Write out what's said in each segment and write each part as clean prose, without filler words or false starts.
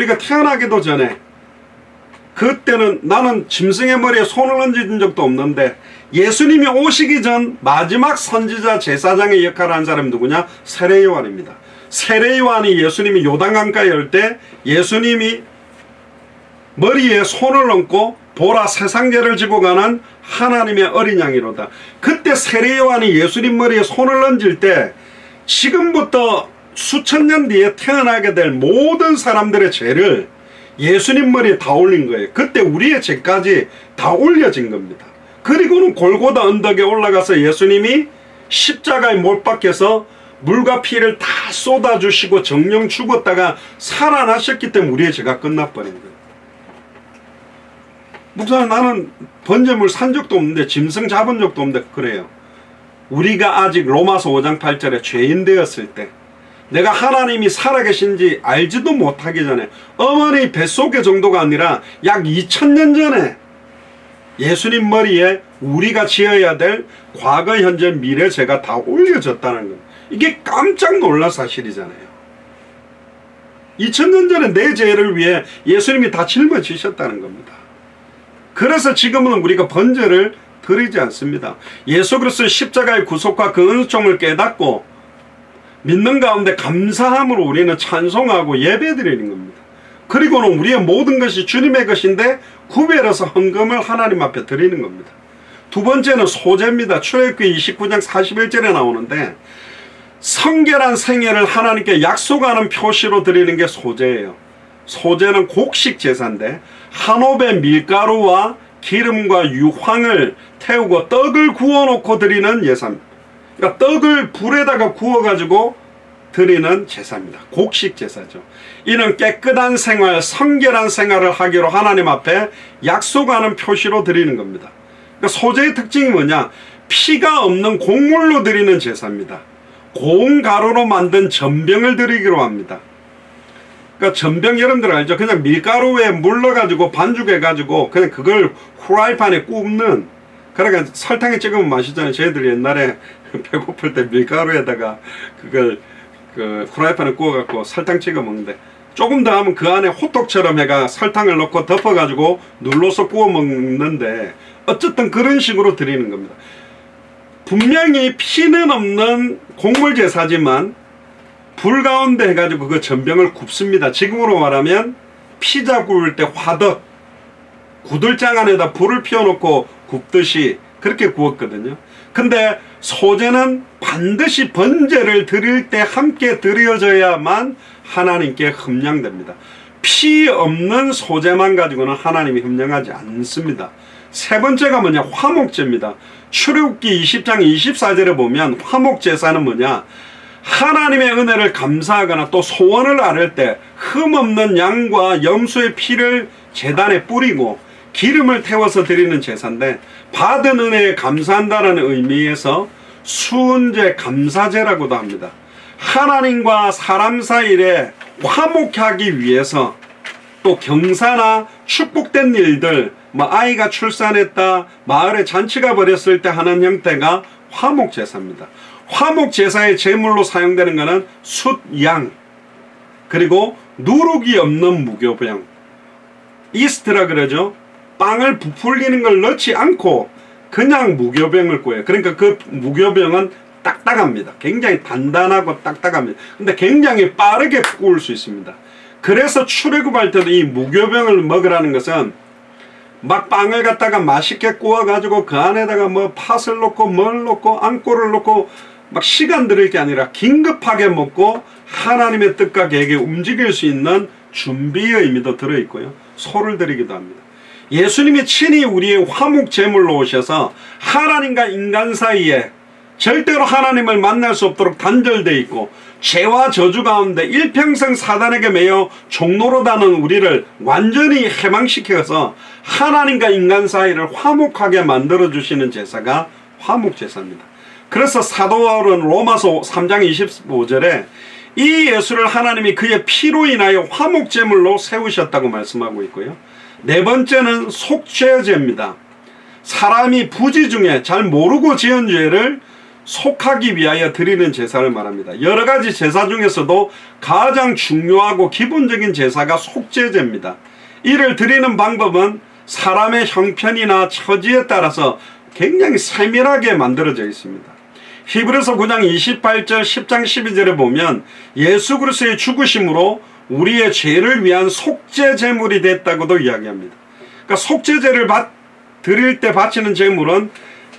그러니까 태어나기도 전에 그때는 나는 짐승의 머리에 손을 얹은 적도 없는데 예수님이 오시기 전 마지막 선지자 제사장의 역할을 한 사람이 누구냐? 세례 요한입니다. 세례 요한이 예수님이 요단강가에 올 때 예수님이 머리에 손을 얹고 보라 세상 죄를 지고 가는 하나님의 어린 양이로다. 그때 세례 요한이 예수님 머리에 손을 얹을 때 지금부터 수천 년 뒤에 태어나게 될 모든 사람들의 죄를 예수님 머리에 다 올린 거예요. 그때 우리의 죄까지 다 올려진 겁니다. 그리고는 골고다 언덕에 올라가서 예수님이 십자가에 못 박혀서 물과 피를 다 쏟아주시고 정령 죽었다가 살아나셨기 때문에 우리의 죄가 끝나버린 거예요. 목사님, 나는 번제물 산 적도 없는데 짐승 잡은 적도 없는데 그래요. 우리가 아직 로마서 5장 8절에 죄인 되었을 때 내가 하나님이 살아계신지 알지도 못하기 전에 어머니 뱃속의 정도가 아니라 약 2000년 전에 예수님 머리에 우리가 지어야 될 과거, 현재, 미래 죄가 다 올려졌다는 겁니다. 이게 깜짝 놀랄 사실이잖아요. 2000년 전에 내 죄를 위해 예수님이 다 짊어지셨다는 겁니다. 그래서 지금은 우리가 번제를 드리지 않습니다. 예수 그리스도의 십자가의 구속과 그 은총을 깨닫고 믿는 가운데 감사함으로 우리는 찬송하고 예배드리는 겁니다. 그리고는 우리의 모든 것이 주님의 것인데 구별해서 헌금을 하나님 앞에 드리는 겁니다. 두 번째는 소제입니다. 출애굽기 29장 41절에 나오는데 성결한 생애를 하나님께 약속하는 표시로 드리는 게 소제예요. 소제는 곡식 제사인데 한옵의 밀가루와 기름과 유황을 태우고 떡을 구워놓고 드리는 예사입니다. 그러니까 떡을 불에다가 구워가지고 드리는 제사입니다. 곡식 제사죠. 이는 깨끗한 생활, 성결한 생활을 하기로 하나님 앞에 약속하는 표시로 드리는 겁니다. 그러니까 소제의 특징이 뭐냐? 피가 없는 곡물로 드리는 제사입니다. 고운 가루로 만든 전병을 드리기로 합니다. 그러니까 전병 여러분들 알죠? 그냥 밀가루에 물러가지고 반죽해가지고 그냥 그걸 후라이팬에 굽는, 그러니까 설탕에 찍으면 맛있잖아요. 저희들이 옛날에 배고플 때 밀가루에다가 그걸 후라이팬에 구워갖고 설탕 찍어 먹는데 조금 더 하면 그 안에 호떡처럼 해가 설탕을 넣고 덮어가지고 눌러서 구워 먹는데 어쨌든 그런 식으로 드리는 겁니다. 분명히 피는 없는 곡물 제사지만 불 가운데 해가지고 그 전병을 굽습니다. 지금으로 말하면 피자 구울 때 화덕, 구들장 안에다 불을 피워놓고 굽듯이 그렇게 구웠거든요. 근데 소제는 반드시 번제를 드릴 때 함께 드려져야만 하나님께 흠량됩니다. 피 없는 소제만 가지고는 하나님이 흠량하지 않습니다. 세 번째가 뭐냐? 화목제입니다. 출애굽기 20장 24절에 보면 화목제사는 뭐냐? 하나님의 은혜를 감사하거나 또 소원을 아뢰 때 흠없는 양과 염소의 피를 제단에 뿌리고 기름을 태워서 드리는 제사인데 받은 은혜에 감사한다는 의미에서 수은제 감사제라고도 합니다. 하나님과 사람 사이에 화목하기 위해서 또 경사나 축복된 일들, 아이가 출산했다, 마을에 잔치가 벌였을 때 하는 형태가 화목제사입니다. 화목제사의 제물로 사용되는 것은 숫, 양, 그리고 누룩이 없는 무교병, 이스트라 그러죠. 빵을 부풀리는 걸 넣지 않고 그냥 무교병을 구해요. 그러니까 그 무교병은 딱딱합니다. 굉장히 단단하고 딱딱합니다. 근데 굉장히 빠르게 구울 수 있습니다. 그래서 출애굽할 때도 이 무교병을 먹으라는 것은 막 빵을 갖다가 맛있게 구워가지고 그 안에다가 뭐 팥을 넣고 뭘 넣고 앙꼬를 넣고 막 시간 들일 게 아니라 긴급하게 먹고 하나님의 뜻과 계획에 움직일 수 있는 준비의 의미도 들어있고요. 소를 드리기도 합니다. 예수님이 친히 우리의 화목 제물로 오셔서 하나님과 인간 사이에 절대로 하나님을 만날 수 없도록 단절되어 있고 죄와 저주 가운데 일평생 사단에게 매여 종로로 다는 우리를 완전히 해방시켜서 하나님과 인간 사이를 화목하게 만들어주시는 제사가 화목제사입니다. 그래서 사도 바울은 로마서 3장 25절에 이 예수를 하나님이 그의 피로 인하여 화목제물로 세우셨다고 말씀하고 있고요. 네 번째는 속죄제입니다. 사람이 부지 중에 잘 모르고 지은 죄를 속하기 위하여 드리는 제사를 말합니다. 여러 가지 제사 중에서도 가장 중요하고 기본적인 제사가 속죄제입니다. 이를 드리는 방법은 사람의 형편이나 처지에 따라서 굉장히 세밀하게 만들어져 있습니다. 히브리서 9장 28절 10장 12절에 보면 예수 그리스도의 죽으심으로 우리의 죄를 위한 속죄 제물이 됐다고도 이야기합니다. 그러니까 속죄제를 드릴 때 바치는 제물은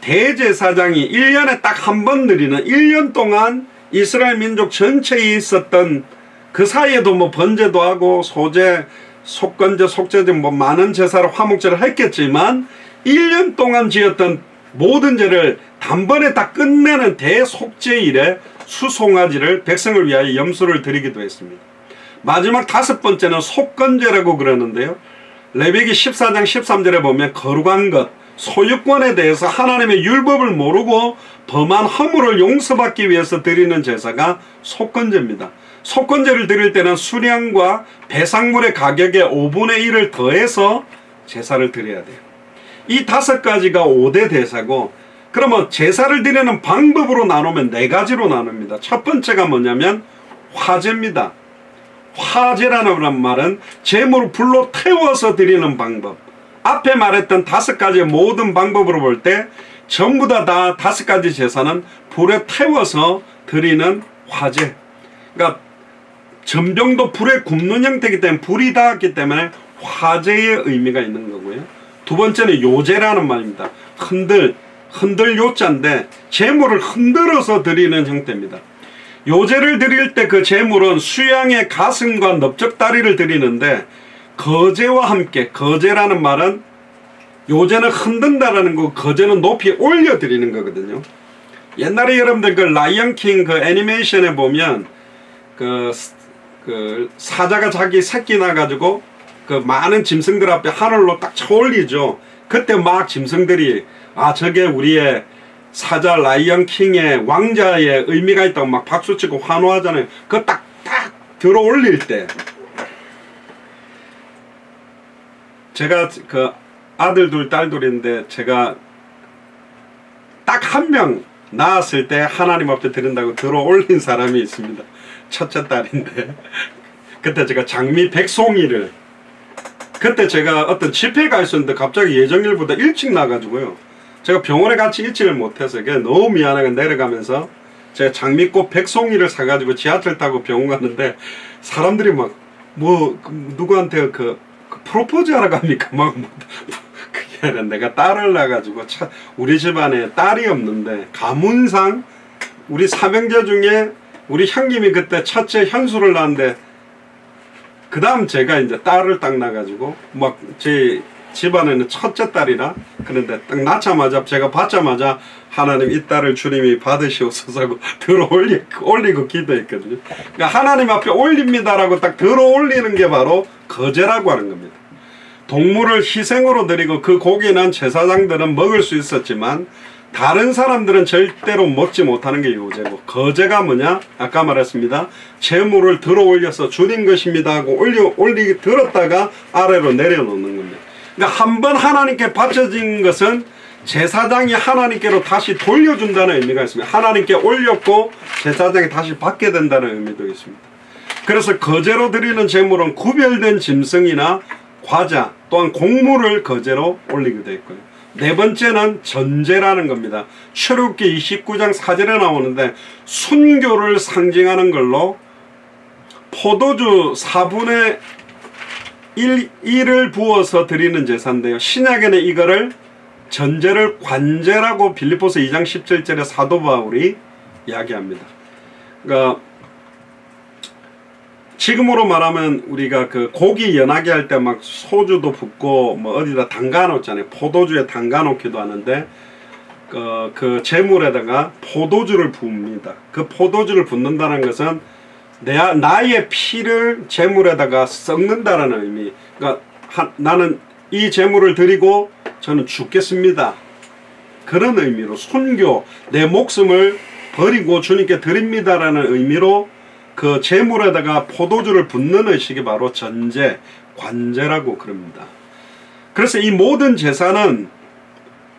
대제사장이 1년에 딱 한 번 드리는 1년 동안 이스라엘 민족 전체에 있었던 그 사이에도 뭐 번제도 하고 소제, 속건제, 속죄제 뭐 많은 제사를 화목제를 했겠지만 1년 동안 지었던 모든 죄를 단번에 다 끝내는 대속죄일에 수송아지를 백성을 위하여 염소를 드리기도 했습니다. 마지막 5번째는 속건제라고 그러는데요. 레위기 14장 13절에 보면 거룩한 것, 소유권에 대해서 하나님의 율법을 모르고 범한 허물을 용서받기 위해서 드리는 제사가 속건제입니다. 속건제를 드릴 때는 수량과 배상물의 가격의 5분의 1을 더해서 제사를 드려야 돼요. 이 5가지가 5대 대사고, 그러면 제사를 드리는 방법으로 나누면 4가지로 나눕니다. 첫 번째가 뭐냐면 화제입니다. 화제라는 말은 제물을 불로 태워서 드리는 방법. 앞에 말했던 5가지의 모든 방법으로 볼 때 전부 다 5가지 제사는 불에 태워서 드리는 화제. 그러니까 전병도 불에 굽는 형태이기 때문에 불이 닿았기 때문에 화제의 의미가 있는 거고요. 두 번째는 요제라는 말입니다. 흔들 요자인데 제물을 흔들어서 드리는 형태입니다. 요제를 드릴 때 그 제물은 수양의 가슴과 넓적다리를 드리는데 거제와 함께, 거제라는 말은 요제는 흔든다라는 거, 거제는 높이 올려 드리는 거거든요. 옛날에 여러분들 그 라이언킹 그 애니메이션에 보면 그 사자가 자기 새끼 나가지고 그 많은 짐승들 앞에 하늘로 딱 쳐올리죠. 그때 막 짐승들이 저게 우리의 사자 라이언킹의 왕자의 의미가 있다고 막 박수치고 환호하잖아요. 그거 딱 들어 올릴 때 제가 그 아들 둘 딸 둘인데 제가 딱 한 명 낳았을 때 하나님 앞에 드린다고 들어 올린 사람이 있습니다. 첫째 딸인데 그때 제가 장미 백송이를, 그때 제가 어떤 집회가 있었는데 갑자기 예정일보다 일찍 나가지고요, 제가 병원에 같이 있지를 못해서 너무 미안하게 내려가면서 제가 장미꽃 백송이를 사가지고 지하철 타고 병원 갔는데 사람들이 막 누구한테 그 프로포즈 하러 갑니까? 그게 아니라 내가 딸을 낳아가지고 우리 집안에 딸이 없는데 가문상 우리 삼형제 중에 우리 형님이 그때 첫째 현수를 낳았는데 그 다음 제가 이제 딸을 딱 낳아가지고 막 제 집안에는 첫째 딸이라, 그런데 딱 낳자마자 제가 받자마자 하나님 이 딸을 주님이 받으시옵소서 하고 들어 올리고 기도했거든요. 그러니까 하나님 앞에 올립니다라고 딱 들어 올리는 게 바로 거제라고 하는 겁니다. 동물을 희생으로 드리고 그 고기는 제사장들은 먹을 수 있었지만 다른 사람들은 절대로 먹지 못하는 게 요제고, 거제가 뭐냐? 아까 말했습니다. 제물을 들어 올려서 주님 것입니다 하고 들었다가 아래로 내려놓는 겁니다. 그러니까 한번 하나님께 바쳐진 것은 제사장이 하나님께로 다시 돌려준다는 의미가 있습니다. 하나님께 올렸고 제사장이 다시 받게 된다는 의미도 있습니다. 그래서 거제로 드리는 제물은 구별된 짐승이나 과자 또한 곡물을 거제로 올리기도 했고요. 네 번째는 전제라는 겁니다. 출애굽기 29장 4절에 나오는데 순교를 상징하는 걸로 포도주 4분의 1을 부어서 드리는 제사인데요. 신약에는 이거를 전제를 관제라고 빌립보서 2장 17절에 사도 바울이 이야기합니다. 그러니까 지금으로 말하면 우리가 그 고기 연하게 할 때 막 소주도 붓고 뭐 어디다 담가 놓잖아요. 포도주에 담가 놓기도 하는데 그 제물에다가 포도주를 부읍니다. 그 포도주를 붓는다는 것은 나의 피를 제물에다가 섞는다라는 의미. 그러니까 나는 이 제물을 드리고 저는 죽겠습니다. 그런 의미로 순교, 내 목숨을 버리고 주님께 드립니다라는 의미로 그 제물에다가 포도주를 붓는 의식이 바로 전제, 관제라고 그럽니다. 그래서 이 모든 제사는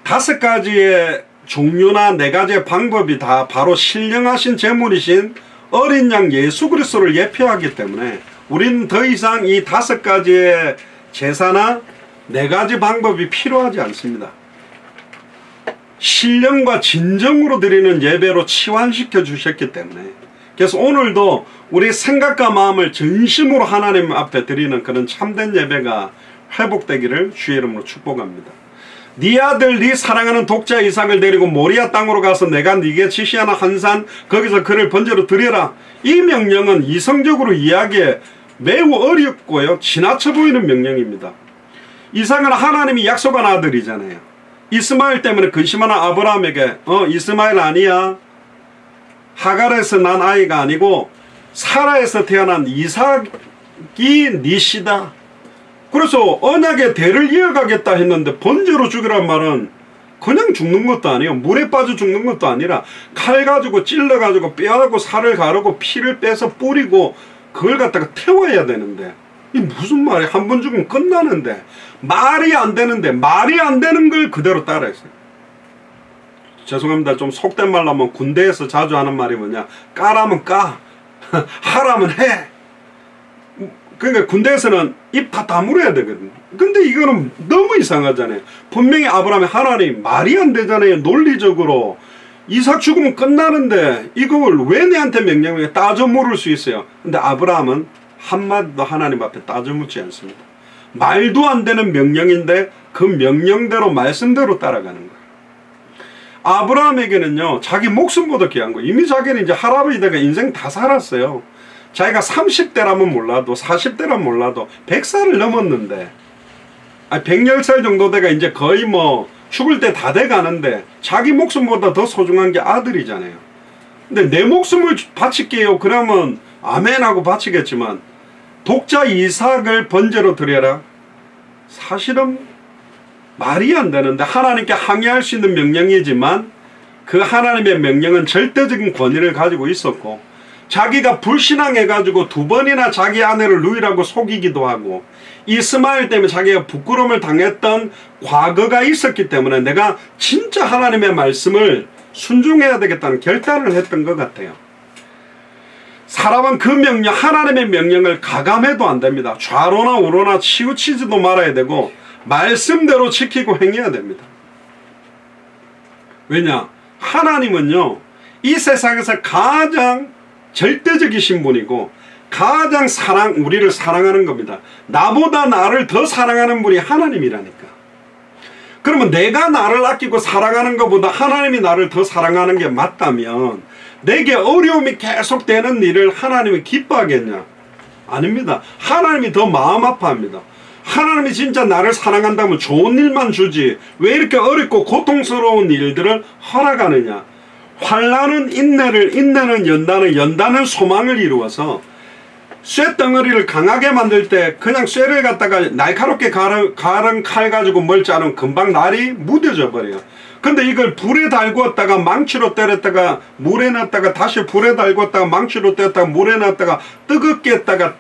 5가지의 종류나 네 가지의 방법이 다 바로 신령하신 제물이신 어린 양 예수 그리스도를 예표하기 때문에 우리는 더 이상 이 5가지의 제사나 4가지 방법이 필요하지 않습니다. 신령과 진정으로 드리는 예배로 치환시켜 주셨기 때문에, 그래서 오늘도 우리 생각과 마음을 전심으로 하나님 앞에 드리는 그런 참된 예배가 회복되기를 주의 이름으로 축복합니다. 네 아들 네 사랑하는 독자 이삭을 데리고 모리아 땅으로 가서 내가 네게 지시하는 한 산 거기서 그를 번제로 드려라. 이 명령은 이성적으로 이해하기에 매우 어렵고요, 지나쳐 보이는 명령입니다. 이삭은 하나님이 약속한 아들이잖아요. 이스마엘 때문에 근심하는 아브라함에게 이스마엘 아니야, 하갈에서 난 아이가 아니고 사라에서 태어난 이삭이 네 씨다. 그래서 언약의 대를 이어가겠다 했는데 번제로 죽이란 말은 그냥 죽는 것도 아니에요. 물에 빠져 죽는 것도 아니라 칼 가지고 찔러 가지고 뼈하고 살을 가르고 피를 빼서 뿌리고 그걸 갖다가 태워야 되는데, 이 무슨 말이야. 한 번 죽으면 끝나는데 말이 안 되는데, 말이 안 되는 걸 그대로 따라했어요. 죄송합니다. 좀 속된 말로 하면 군대에서 자주 하는 말이 뭐냐, 까라면 까 하라면 해. 그러니까 군대에서는 입 다 다물어야 되거든요. 근데 이거는 너무 이상하잖아요. 분명히 아브라함이 하나님 말이 안 되잖아요. 논리적으로 이삭 죽으면 끝나는데 이걸 왜 내한테 명령을 따져 물을 수 있어요. 근데 아브라함은 한마디도 하나님 앞에 따져 묻지 않습니다. 말도 안 되는 명령인데 그 명령대로 말씀대로 따라가는 거예요. 아브라함에게는요, 자기 목숨보다 귀한 거예요. 이미 자기는 이제 할아버지 되가 인생 다 살았어요. 자기가 30대라면 몰라도 40대라면 몰라도 100살을 넘었는데, 110살 정도 돼가 이제 거의 뭐 죽을 때 다 돼가는데 자기 목숨보다 더 소중한 게 아들이잖아요. 근데 내 목숨을 바칠게요 그러면 아멘 하고 바치겠지만, 독자 이삭을 번제로 드려라, 사실은 말이 안 되는데 하나님께 항의할 수 있는 명령이지만 그 하나님의 명령은 절대적인 권위를 가지고 있었고, 자기가 불신앙해가지고 2번이나 자기 아내를 누이라고 속이기도 하고 이스마엘 때문에 자기가 부끄러움을 당했던 과거가 있었기 때문에 내가 진짜 하나님의 말씀을 순종해야 되겠다는 결단을 했던 것 같아요. 사람은 그 명령, 하나님의 명령을 가감해도 안 됩니다. 좌로나 우로나 치우치지도 말아야 되고 말씀대로 지키고 행해야 됩니다. 왜냐? 하나님은요, 이 세상에서 가장 절대적이신 분이고 가장 우리를 사랑하는 겁니다. 나보다 나를 더 사랑하는 분이 하나님이라니까. 그러면 내가 나를 아끼고 사랑하는 것보다 하나님이 나를 더 사랑하는 게 맞다면 내게 어려움이 계속되는 일을 하나님이 기뻐하겠냐? 아닙니다. 하나님이 더 마음 아파합니다. 하나님이 진짜 나를 사랑한다면 좋은 일만 주지 왜 이렇게 어렵고 고통스러운 일들을 허락하느냐? 환난은 인내를, 인내는 연단을, 연단은 소망을 이루어서 쇠덩어리를 강하게 만들 때 그냥 쇠를 갖다가 날카롭게 가른 칼 가지고 뭘 자르면 금방 날이 무뎌져 버려요. 근데 이걸 불에 달구었다가 망치로 때렸다가 물에 놨다가 다시 불에 달구었다가 망치로 때렸다가 물에 놨다가 뜨겁게 했다가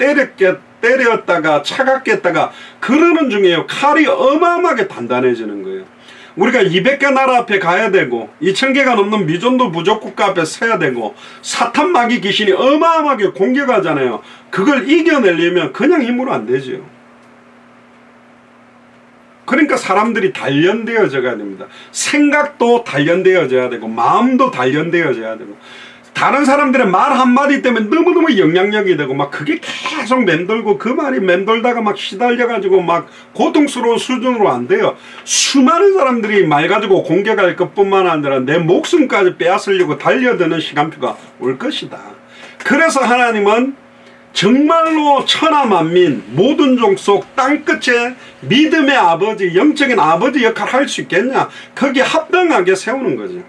때렸다가 차갑게 했다가 그러는 중에요. 칼이 어마어마하게 단단해지는 거예요. 우리가 200개 나라 앞에 가야 되고 2000개가 넘는 미존도 부족국가 앞에 서야 되고 사탄 마귀 귀신이 어마어마하게 공격하잖아요. 그걸 이겨내려면 그냥 힘으로 안 되죠. 그러니까 사람들이 단련되어져야 됩니다. 생각도 단련되어져야 되고 마음도 단련되어져야 되고, 다른 사람들의 말 한마디 때문에 너무너무 영향력이 되고 막 그게 계속 맴돌고 그 말이 맴돌다가 막 시달려가지고 막 고통스러운 수준으로 안 돼요. 수많은 사람들이 말 가지고 공격할 것뿐만 아니라 내 목숨까지 빼앗으려고 달려드는 시간표가 올 것이다. 그래서 하나님은 정말로 천하만민 모든 족속 땅끝에 믿음의 아버지, 영적인 아버지 역할을 할 수 있겠냐? 거기에 합당하게 세우는 거죠.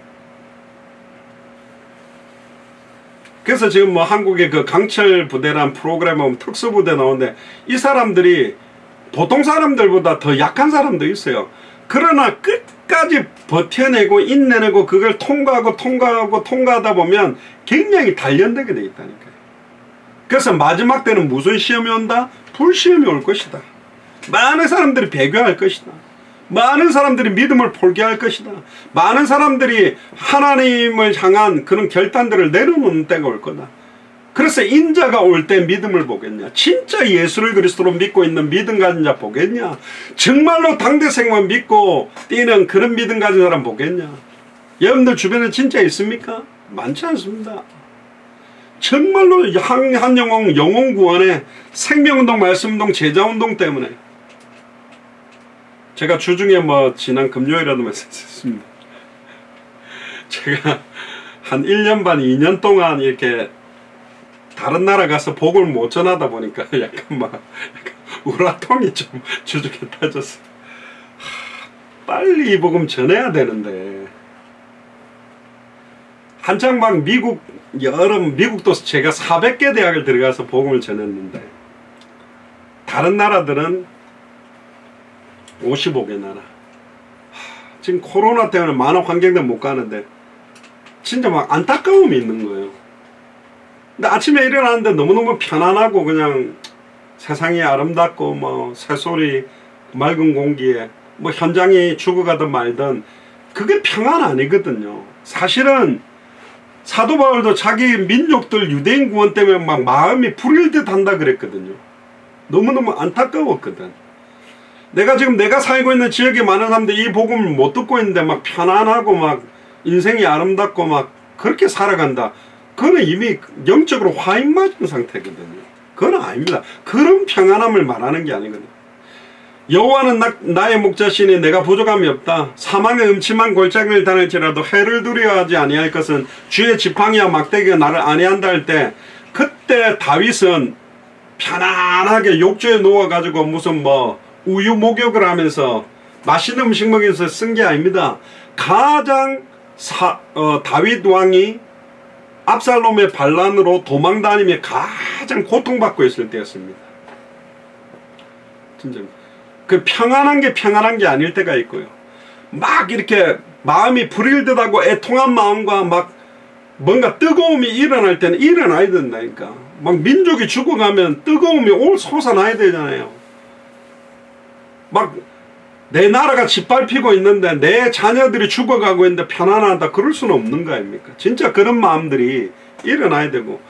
그래서 지금 뭐 한국의 그 강철 부대란 프로그램 보면 특수부대 나오는데 이 사람들이 보통 사람들보다 더 약한 사람도 있어요. 그러나 끝까지 버텨내고 인내내고 그걸 통과하다 보면 굉장히 단련되게 돼 있다니까요. 그래서 마지막 때는 무슨 시험이 온다? 불시험이 올 것이다. 많은 사람들이 배교할 것이다. 많은 사람들이 믿음을 포기할 것이다. 많은 사람들이 하나님을 향한 그런 결단들을 내려놓는 때가 올 거다. 그래서 인자가 올 때 믿음을 보겠냐? 진짜 예수를 그리스도로 믿고 있는 믿음 가진 자 보겠냐? 정말로 당대생만 믿고 뛰는 그런 믿음 가진 사람 보겠냐? 여러분들 주변에 진짜 있습니까? 많지 않습니다. 정말로 한 영혼 구원에 생명운동, 말씀운동, 제자운동 때문에 제가 주중에 지난 금요일에도 말씀드렸습니다. 제가 한 1년 반, 2년 동안 이렇게 다른 나라 가서 복을 못 전하다 보니까 약간 우라통이 좀 주중에 터졌어요. 빨리 이 복음 전해야 되는데 한창 미국도 제가 400개 대학을 들어가서 복음을 전했는데 다른 나라들은 55개 나라. 지금 코로나 때문에 많은 관객들 못 가는데 진짜 안타까움이 있는 거예요. 근데 아침에 일어나는데 너무너무 편안하고 그냥 세상이 아름답고 새소리, 맑은 공기에 현장이 죽어가든 말든 그게 평안 아니거든요. 사실은 사도 바울도 자기 민족들 유대인 구원 때문에 마음이 불일 듯 한다 그랬거든요. 너무너무 안타까웠거든. 내가 살고 있는 지역에 많은 사람들이 이 복음을 못 듣고 있는데 편안하고 인생이 아름답고 그렇게 살아간다. 그거는 이미 영적으로 화인 맞은 상태거든요. 그건 아닙니다. 그런 평안함을 말하는 게 아니거든요. 여호와는 나의 목자시니 내가 부족함이 없다. 사망의 음침한 골짜기를 다닐지라도 해를 두려워하지 아니할 것은 주의 지팡이와 막대기가 나를 안위한다 할 때 그때 다윗은 편안하게 욕조에 누워가지고 무슨 우유 목욕을 하면서 맛있는 음식 먹이면서 쓴 게 아닙니다. 가장 다윗 왕이 압살롬의 반란으로 도망다니며 가장 고통받고 있을 때였습니다. 진짜 그 평안한 게 아닐 때가 있고요. 이렇게 마음이 불일 듯하고 애통한 마음과 뭔가 뜨거움이 일어날 때는 일어나야 된다니까. 민족이 죽어가면 뜨거움이 솟아나야 되잖아요. 내 나라가 짓밟히고 있는데 내 자녀들이 죽어가고 있는데 편안하다 그럴 수는 없는 거 아닙니까? 진짜 그런 마음들이 일어나야 되고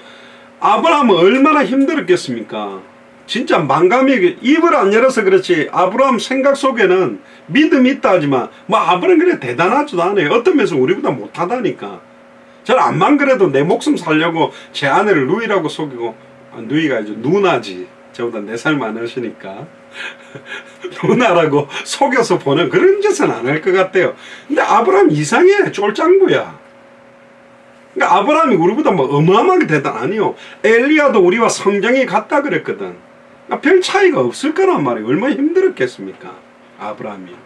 아브라함은 얼마나 힘들었겠습니까? 진짜 망감이 입을 안 열어서 그렇지 아브라함 생각 속에는 믿음이 있다 하지만 아브라함 그래 대단하지도 않아요. 어떤 면에서 우리보다 못하다니까. 저는 암만 그래도 내 목숨 살려고 제 아내를 누이라고 속이고 누이가 이제 누나지. 저보다 4살 많으시니까 누나라고 속여서 보는 그런 짓은 안 할 것 같아요. 근데 아브라함 이상해. 쫄짱부야. 그러니까 아브라함이 우리보다 어마어마하게 대단 아니요. 엘리야도 우리와 성정이 같다 그랬거든. 그러니까 별 차이가 없을 거란 말이에요. 얼마나 힘들었겠습니까? 아브라함이요.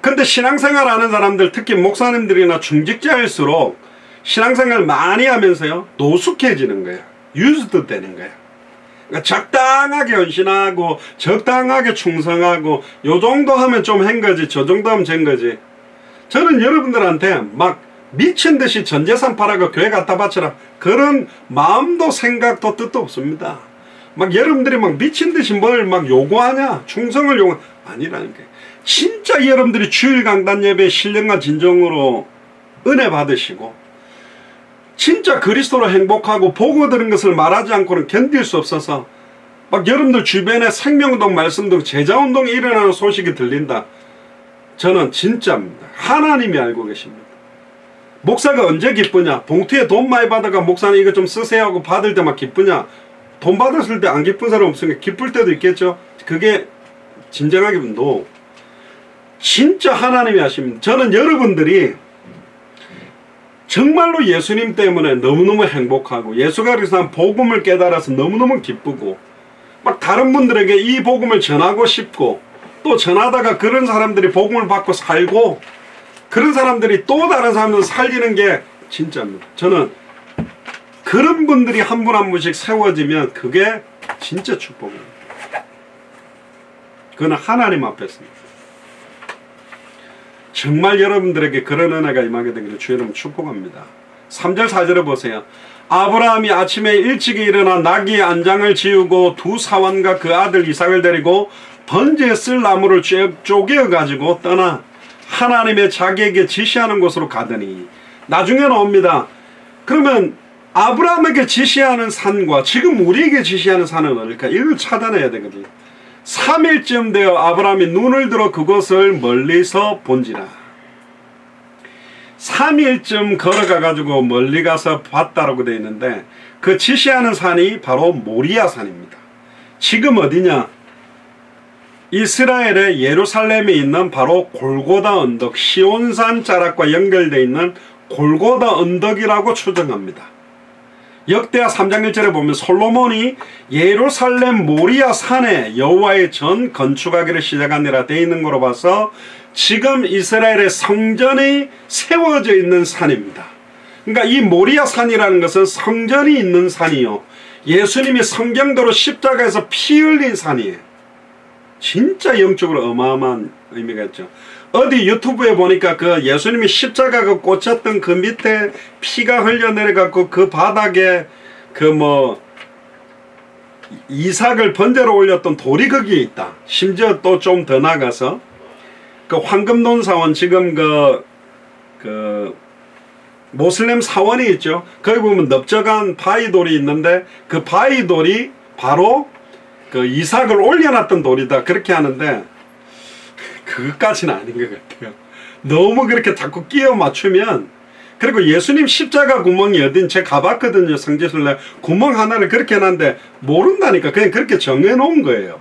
근데 신앙생활 하는 사람들 특히 목사님들이나 중직자일수록 신앙생활 많이 하면서요 노숙해지는 거야. 유스도 되는 거야. 그러니까 적당하게 헌신하고 적당하게 충성하고 요 정도 하면 좀 한 거지 저 정도 하면 된 거지. 저는 여러분들한테 미친 듯이 전 재산 팔아가 교회 갖다 바쳐라 그런 마음도 생각도 뜻도 없습니다. 여러분들이 미친 듯이 뭘 요구하냐 충성을 아니라니까. 진짜 여러분들이 주일 강단 예배 신령과 진정으로 은혜 받으시고 진짜 그리스도로 행복하고 보고 들은 것을 말하지 않고는 견딜 수 없어서 여러분들 주변에 생명운동 말씀운동 제자운동이 일어나는 소식이 들린다. 저는 진짜입니다. 하나님이 알고 계십니다. 목사가 언제 기쁘냐? 봉투에 돈 많이 받아가 목사님 이거 좀 쓰세요 하고 받을 때만 기쁘냐? 돈 받았을 때 안 기쁜 사람 없으니까 기쁠 때도 있겠죠. 그게 진정하게 no. 진짜 하나님이 하십니다. 저는 여러분들이 정말로 예수님 때문에 너무너무 행복하고 예수가 그리스도한 복음을 깨달아서 너무너무 기쁘고 다른 분들에게 이 복음을 전하고 싶고 또 전하다가 그런 사람들이 복음을 받고 살고 그런 사람들이 또 다른 사람들 살리는 게 진짜입니다. 저는 그런 분들이 한 분 한 분씩 세워지면 그게 진짜 축복입니다. 그건 하나님 앞에서입니다. 정말 여러분들에게 그런 은혜가 임하게 되기를 주의 이름으로 축복합니다. 3절 4절에 보세요. 아브라함이 아침에 일찍 일어나 나귀 안장을 지우고 두 사환과 그 아들 이삭을 데리고 번제에 쓸 나무를 쪼개어 가지고 떠나 하나님의 자기에게 지시하는 곳으로 가더니 나중에 나옵니다. 그러면 아브라함에게 지시하는 산과 지금 우리에게 지시하는 산은 어딜까? 이걸 차단해야 되거든요. 3일쯤 되어 아브라함이 눈을 들어 그곳을 멀리서 본지라. 3일쯤 걸어가 가지고 멀리 가서 봤다라고 되어 있는데 그 지시하는 산이 바로 모리아 산입니다. 지금 어디냐? 이스라엘의 예루살렘에 있는 바로 골고다 언덕, 시온산 자락과 연결되어 있는 골고다 언덕이라고 추정합니다. 역대하 3장 1절에 보면 솔로몬이 예루살렘 모리아 산에 여호와의 전 건축하기를 시작하니라 되어 있는 거로 봐서 지금 이스라엘의 성전이 세워져 있는 산입니다. 그러니까 이 모리아 산이라는 것은 성전이 있는 산이요, 예수님이 성경대로 십자가에서 피 흘린 산이에요. 진짜 영적으로 어마어마한 의미가 있죠. 어디 유튜브에 보니까 그 예수님이 십자가가 꽂혔던 그 밑에 피가 흘려내려갖고 그 바닥에 그 뭐 이삭을 번제로 올렸던 돌이 거기에 있다. 심지어 또 좀 더 나가서 그 황금돈 사원, 지금 그 모슬렘 사원이 있죠. 거기 보면 넓적한 바위돌이 있는데 그 바위돌이 바로 그 이삭을 올려놨던 돌이다. 그렇게 하는데 그것까지는 아닌 것 같아요. 너무 그렇게 자꾸 끼워 맞추면, 그리고 예수님 십자가 구멍이 어딘 제 가봤거든요. 성지순례 구멍 하나를 그렇게 해놨는데 모른다니까. 그냥 그렇게 정해놓은 거예요.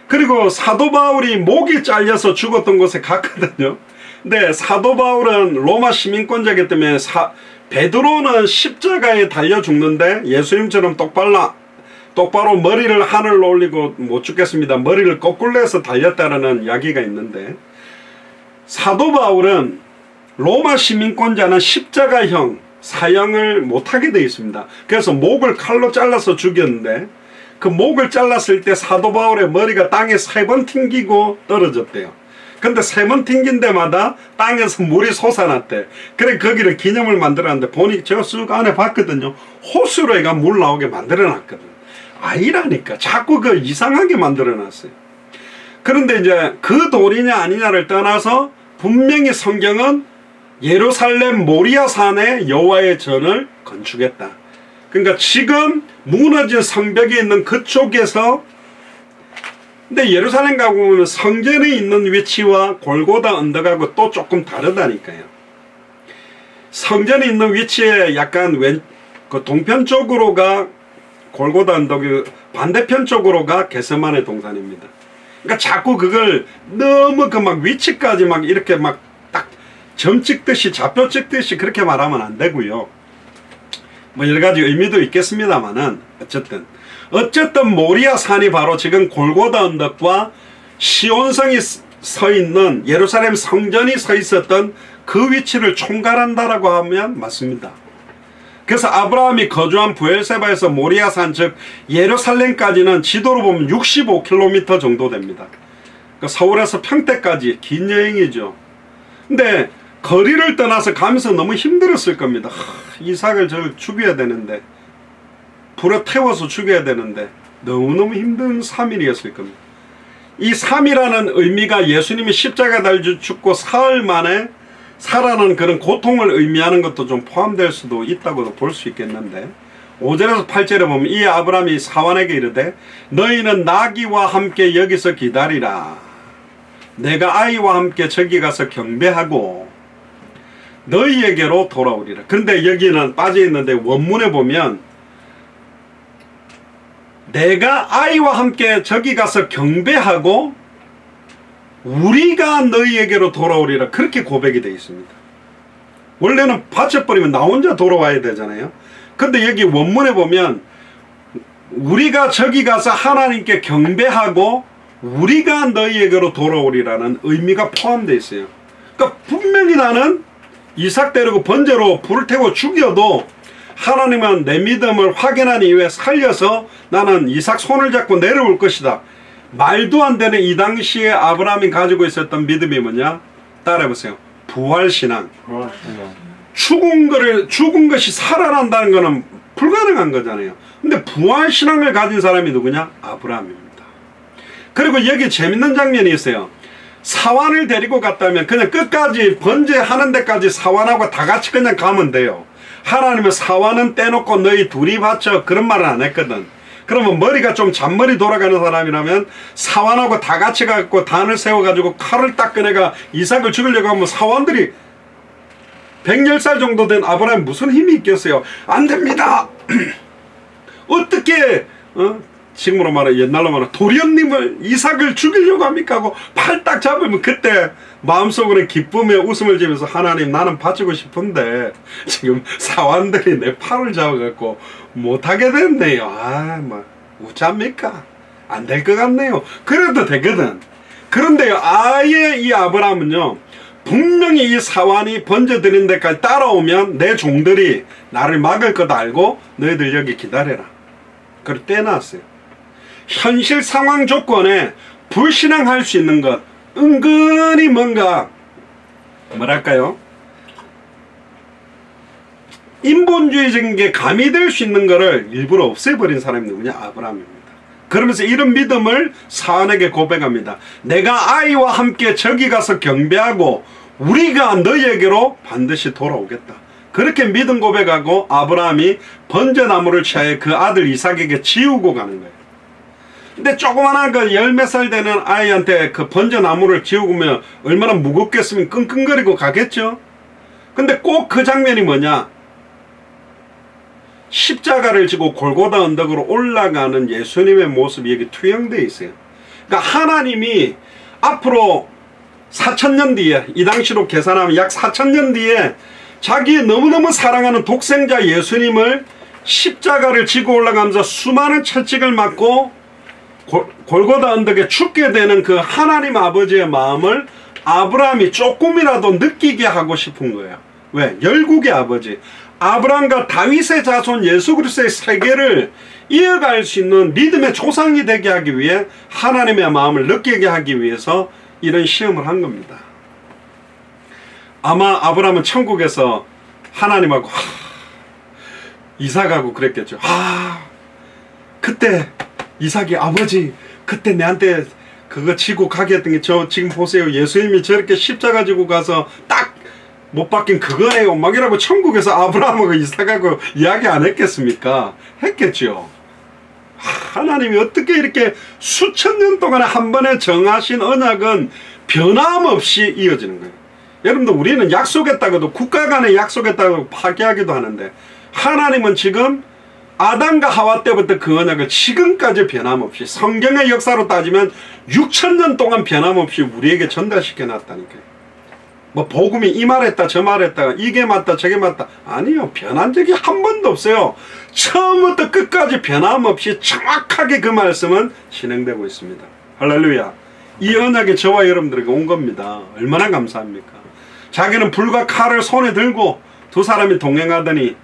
그리고 사도 바울이 목이 잘려서 죽었던 곳에 갔거든요. 근데 사도 바울은 로마 시민권자이기 때문에 베드로는 십자가에 달려 죽는데 예수님처럼 똑바로 머리를 하늘로 올리고 못 죽겠습니다. 머리를 거꾸로 해서 달렸다라는 이야기가 있는데, 사도 바울은 로마 시민권자는 십자가형 사형을 못하게 되어 있습니다. 그래서 목을 칼로 잘라서 죽였는데 그 목을 잘랐을 때 사도 바울의 머리가 땅에 3번 튕기고 떨어졌대요. 근데 3번 튕긴 데마다 땅에서 물이 솟아났대. 그래 거기를 기념을 만들었는데 보니 제가 쑥 안에 봤거든요. 호수로 애가 물 나오게 만들어놨거든. 아니라니까. 자꾸 그 이상하게 만들어놨어요. 그런데 이제 그 돌이냐 아니냐를 떠나서 분명히 성경은 예루살렘 모리아 산에 여호와의 전을 건축했다. 그러니까 지금 무너진 성벽이 있는 그쪽에서, 근데 예루살렘 가고 보면 성전이 있는 위치와 골고다 언덕하고 또 조금 다르다니까요. 성전이 있는 위치에 약간 그 동편 쪽으로가 골고다 언덕이, 반대편 쪽으로가 겟세마네 동산입니다. 그러니까 자꾸 그걸 너무 그 막 위치까지 막 이렇게 막 딱 점 찍듯이 좌표 찍듯이 그렇게 말하면 안 되고요. 뭐 여러 가지 의미도 있겠습니다만은 어쨌든 모리아 산이 바로 지금 골고다 언덕과 시온성이 서 있는 예루살렘 성전이 서 있었던 그 위치를 총괄한다라고 하면 맞습니다. 그래서 아브라함이 거주한 부엘세바에서 모리아산 즉 예루살렘까지는 지도로 보면 65km 정도 됩니다. 그러니까 서울에서 평택까지 긴 여행이죠. 근데 거리를 떠나서 가면서 너무 힘들었을 겁니다. 이삭을 저를 죽여야 되는데, 불에 태워서 죽여야 되는데 너무너무 힘든 3일이었을 겁니다. 이 3이라는 의미가 예수님이 십자가 달려 죽고 사흘 만에 살아난 그런 고통을 의미하는 것도 좀 포함될 수도 있다고도 볼 수 있겠는데, 5절에서 8절에 보면 이 아브라함이 사환에게 이르되 너희는 나귀와 함께 여기서 기다리라. 내가 아이와 함께 저기 가서 경배하고 너희에게로 돌아오리라. 근데 여기는 빠져있는데 원문에 보면 내가 아이와 함께 저기 가서 경배하고 우리가 너희에게로 돌아오리라, 그렇게 고백이 되어 있습니다. 원래는 바쳐버리면 나 혼자 돌아와야 되잖아요. 근데 여기 원문에 보면 우리가 저기 가서 하나님께 경배하고 우리가 너희에게로 돌아오리라는 의미가 포함되어 있어요. 그러니까 분명히 나는 이삭 데리고 번제로 불을 태워 죽여도 하나님은 내 믿음을 확인한 이후에 살려서 나는 이삭 손을 잡고 내려올 것이다. 말도 안 되는 이 당시에 아브라함이 가지고 있었던 믿음이 뭐냐? 따라해보세요. 부활신앙. 죽은 것이 살아난다는 것은 불가능한 거잖아요. 근데 부활신앙을 가진 사람이 누구냐? 아브라함입니다. 그리고 여기 재밌는 장면이 있어요. 사환을 데리고 갔다면 그냥 끝까지 번제하는 데까지 사환하고 다 같이 그냥 가면 돼요. 하나님은 사환은 떼놓고 너희 둘이 바쳐, 그런 말은 안 했거든. 그러면 머리가 좀 잔머리 돌아가는 사람이라면 사환하고 다 같이 가고 단을 세워가지고 칼을 딱 꺼내가 이삭을 죽이려고 하면 사환들이 110살 정도 된 아브라함이 무슨 힘이 있겠어요? 안 됩니다. 어떻게 지금으로 말해 옛날로 말해 도련님을 이삭을 죽이려고 합니까 하고 팔 딱 잡으면 그때 마음속으로 기쁨에 웃음을 지면서 하나님 나는 바치고 싶은데 지금 사환들이 내 팔을 잡아갖고 못하게 됐네요. 뭐 어쩝니까? 안 될 것 같네요. 그래도 되거든. 그런데요, 아예 이 아브라함은요, 분명히 이 사환이 번제 드린 데까지 따라오면 내 종들이 나를 막을 것 알고 너희들 여기 기다려라. 그걸 떼놨어요. 현실 상황 조건에 불신앙할 수 있는 것, 은근히 뭔가 뭐랄까요, 인본주의적인 게 가미될 수 있는 거를 일부러 없애버린 사람이 누구냐? 아브라함입니다. 그러면서 이런 믿음을 사환에게 고백합니다. 내가 아이와 함께 저기 가서 경배하고 우리가 너희에게로 반드시 돌아오겠다. 그렇게 믿음 고백하고 아브라함이 번제나무를 취하여 그 아들 이삭에게 지우고 가는 거예요. 근데 조그만한 그 10몇 살 되는 아이한테 그 번제나무를 지우면 얼마나 무겁겠으면 끙끙거리고 가겠죠. 근데 꼭 그 장면이 뭐냐? 십자가를 지고 골고다 언덕으로 올라가는 예수님의 모습이 여기 투영되어 있어요. 그러니까 하나님이 앞으로 4,000년 뒤에, 이 당시로 계산하면 약 4,000년 뒤에 자기 너무너무 사랑하는 독생자 예수님을 십자가를 지고 올라가면서 수많은 채찍을 맞고 골고다 언덕에 죽게 되는 그 하나님 아버지의 마음을 아브라함이 조금이라도 느끼게 하고 싶은 거예요. 왜? 열국의 아버지 아브라함과 다윗의 자손 예수 그리스도의 세계를 이어갈 수 있는 믿음의 조상이 되게 하기 위해 하나님의 마음을 느끼게 하기 위해서 이런 시험을 한 겁니다. 아마 아브라함은 천국에서 하나님하고 이삭하고 그랬겠죠. 그때 이삭이 아버지 그때 내한테 그거 지고 가게 했던 게 저 지금 보세요. 예수님이 저렇게 십자가 지고 가서 딱 못 박힌 그거예요. 막 이라고 천국에서 아브라함하고 이삭하고 이야기 안 했겠습니까? 했겠죠. 하나님이 어떻게 이렇게 수천 년 동안에 한 번에 정하신 언약은 변함없이 이어지는 거예요. 여러분들 우리는 약속했다고도 국가 간에 약속했다고 파기하기도 하는데 하나님은 지금 아담과 하와 때부터 그 언약을 지금까지 변함없이 성경의 역사로 따지면 6,000년 동안 변함없이 우리에게 전달시켜 놨다니까요. 뭐 복음이 이 말했다 저 말했다 이게 맞다 저게 맞다 아니요. 변한 적이 한 번도 없어요. 처음부터 끝까지 변함없이 정확하게 그 말씀은 진행되고 있습니다. 할렐루야. 이 언약이 저와 여러분들에게 온 겁니다. 얼마나 감사합니까? 자기는 불과 칼을 손에 들고 두 사람이 동행하더니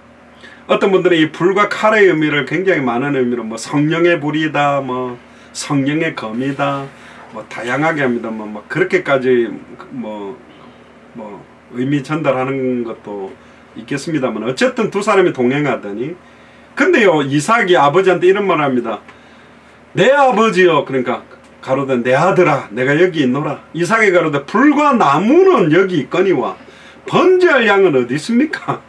어떤 분들은 이 불과 칼의 의미를 굉장히 많은 의미로 뭐 성령의 불이다 뭐 성령의 검이다 뭐 다양하게 합니다. 뭐 그렇게까지 뭐 의미 전달하는 것도 있겠습니다만 어쨌든 두 사람이 동행하더니 근데요 이삭이 아버지한테 이런 말을 합니다. 내 아버지요. 그러니까 가로되 내 아들아 내가 여기 있노라. 이삭이 가로되 불과 나무는 여기 있거니와 번제할 양은 어디 있습니까?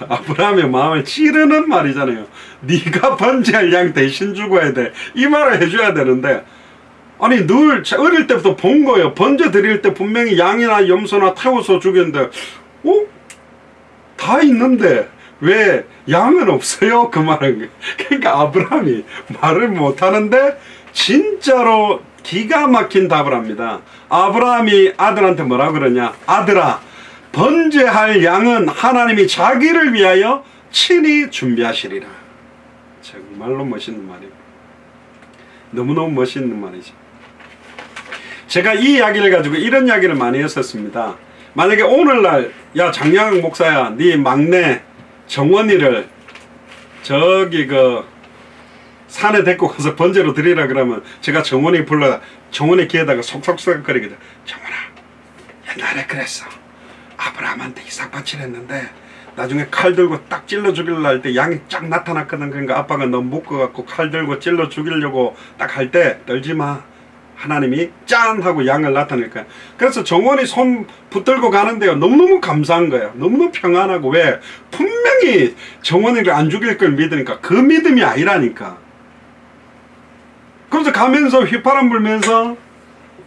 아브라함의 마음을 찌르는 말이잖아요. 네가 번제할 양 대신 죽어야 돼. 이 말을 해줘야 되는데 아니 늘 어릴 때부터 본 거예요. 번제 드릴 때 분명히 양이나 염소나 태워서 죽였는데 다 있는데 왜 양은 없어요? 그 말은. 그러니까 아브라함이 말을 못하는데 진짜로 기가 막힌 답을 합니다. 아브라함이 아들한테 뭐라 그러냐. 아들아 번제할 양은 하나님이 자기를 위하여 친히 준비하시리라. 정말로 멋있는 말이에요. 너무너무 멋있는 말이죠. 제가 이 이야기를 가지고 이런 이야기를 많이 했었습니다. 만약에 오늘날 야 장량학 목사야 네 막내 정원이를 저기 그 산에 데리고 가서 번제로 드리라 그러면 제가 정원이 불러 정원이 귀에다가 속속속거리거든. 정원아 옛날에 그랬어. 아브라함한테 이삭 바치려 했는데 나중에 칼 들고 딱 찔러 죽이려고 할 때 양이 쫙 나타났거든. 그러니까 아빠가 너무 묶어갖고 칼 들고 찔러 죽이려고 딱 할 때 떨지 마. 하나님이 짠 하고 양을 나타낼 거야. 그래서 정원이 손 붙들고 가는데요. 너무너무 감사한 거예요. 너무너무 평안하고. 왜? 분명히 정원이를 안 죽일 걸 믿으니까. 그 믿음이 아니라니까. 그래서 가면서 휘파람 불면서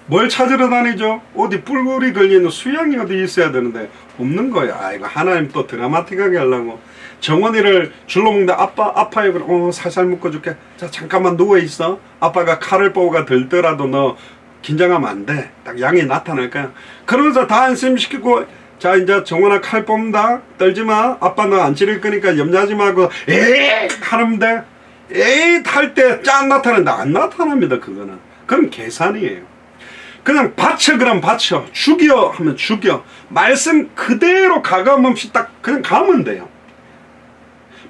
뭘 찾으러 다니죠? 어디 뿔굴이 걸리는 수양이 어디 있어야 되는데 없는 거야. 아, 이거 하나님 또 드라마틱하게 하려고. 정원이를 줄로 먹는데 아빠 아파요. 그럼 살살 묶어줄게. 자, 잠깐만 누워있어. 아빠가 칼을 뽑아가 들더라도 너 긴장하면 안 돼. 딱 양이 나타날 거야. 그러면서 다 안심시키고, 자, 이제 정원아 칼 뽑는다. 떨지마. 아빠 너 안 찌를 거니까 염려하지 말고 에이 하는데 에이 할 때 짠 나타나는데 안 나타납니다. 그거는. 그건 계산이에요. 그냥 바쳐 그럼 바쳐. 죽여 하면 죽여. 말씀 그대로 가감없이 딱 그냥 가면 돼요.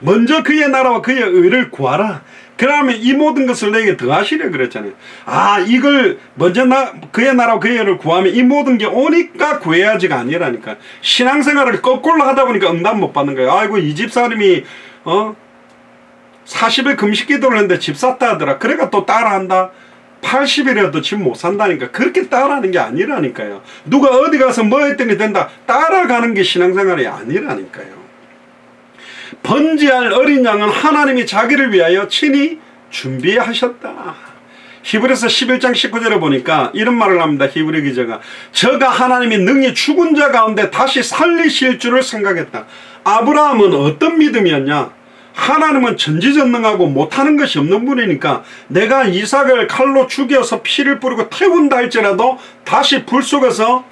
먼저 그의 나라와 그의 의를 구하라. 그러면 이 모든 것을 내게 더하시려 그랬잖아요. 아, 이걸 먼저 그의 나라와 그의 의를 구하면 이 모든 게 오니까 구해야지가 아니라니까. 신앙생활을 거꾸로 하다 보니까 응답 못 받는 거예요. 아이고 이 집사님이 40일 금식 기도를 했는데 집 샀다 하더라. 그래가 또 따라한다. 80일이라도 집 못 산다니까. 그렇게 따라하는 게 아니라니까요. 누가 어디 가서 뭐 했더니 된다. 따라가는 게 신앙생활이 아니라니까요. 번제할 어린 양은 하나님이 자기를 위하여 친히 준비하셨다. 히브리서 11장 19절에 보니까 이런 말을 합니다. 히브리 기자가 저가 하나님이 능히 죽은 자 가운데 다시 살리실 줄을 생각했다. 아브라함은 어떤 믿음이었냐? 하나님은 전지전능하고 못하는 것이 없는 분이니까 내가 이삭을 칼로 죽여서 피를 뿌리고 태운다 할지라도 다시 불 속에서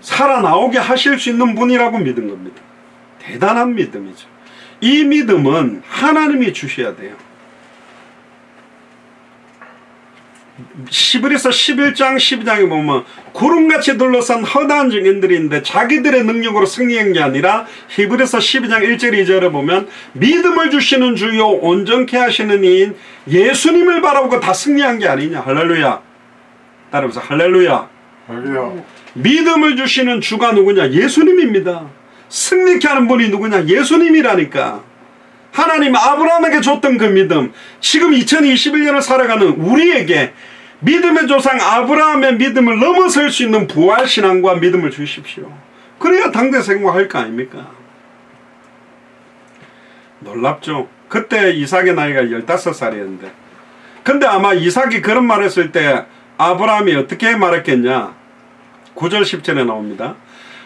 살아나오게 하실 수 있는 분이라고 믿은 겁니다. 대단한 믿음이죠. 이 믿음은 하나님이 주셔야 돼요. 히브리서 11장 12장에 보면 구름같이 둘러싼 허다한 증인들이 있는데 자기들의 능력으로 승리한 게 아니라 히브리서 12장 1절 2절에 보면 믿음을 주시는 주요 온전케 하시는 이인 예수님을 바라보고 다 승리한 게 아니냐. 할렐루야. 따라해보세요. 할렐루야. 할렐루야. 믿음을 주시는 주가 누구냐? 예수님입니다. 승리케 하는 분이 누구냐? 예수님이라니까. 하나님 아브라함에게 줬던 그 믿음, 지금 2021년을 살아가는 우리에게 믿음의 조상 아브라함의 믿음을 넘어설 수 있는 부활신앙과 믿음을 주십시오. 그래야 당대 생활할 거 아닙니까? 놀랍죠? 그때 이삭의 나이가 15살이었는데 근데 아마 이삭이 그런 말 했을 때 아브라함이 어떻게 말했겠냐? 9절 10절에 나옵니다.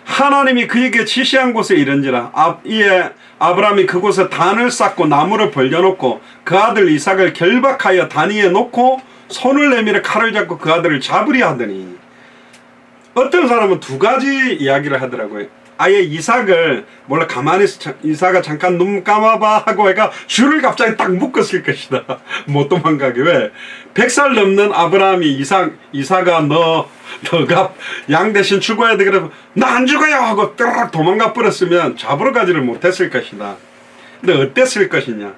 하나님이 그에게 지시한 곳에 이른지라 이에 아브라함이 그곳에 단을 쌓고 나무를 벌려놓고 그 아들 이삭을 결박하여 단 위에 놓고 손을 내밀어 칼을 잡고 그 아들을 잡으려 하더니 어떤 사람은 두 가지 이야기를 하더라고요. 아예 이삭을 몰라 가만히 이삭아 잠깐 눈 감아봐 하고 해가 줄을 갑자기 딱 묶었을 것이다. 못 도망가게. 왜? 100살 넘는 아브라함이 이삭아 너가 양 대신 죽어야 돼. 그래서 나 안 죽어요 하고 딱 도망가 버렸으면 잡으러 가지를 못했을 것이다. 근데 어땠을 것이냐?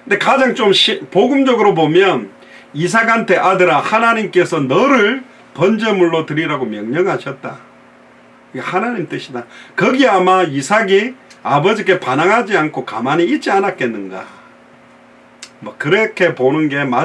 근데 가장 좀 복음적으로 보면 이삭한테 아들아 하나님께서 너를 번제물로 드리라고 명령하셨다. 이게 하나님 뜻이다. 거기 아마 이삭이 아버지께 반항하지 않고 가만히 있지 않았겠는가. 뭐 그렇게 보는 게 맞을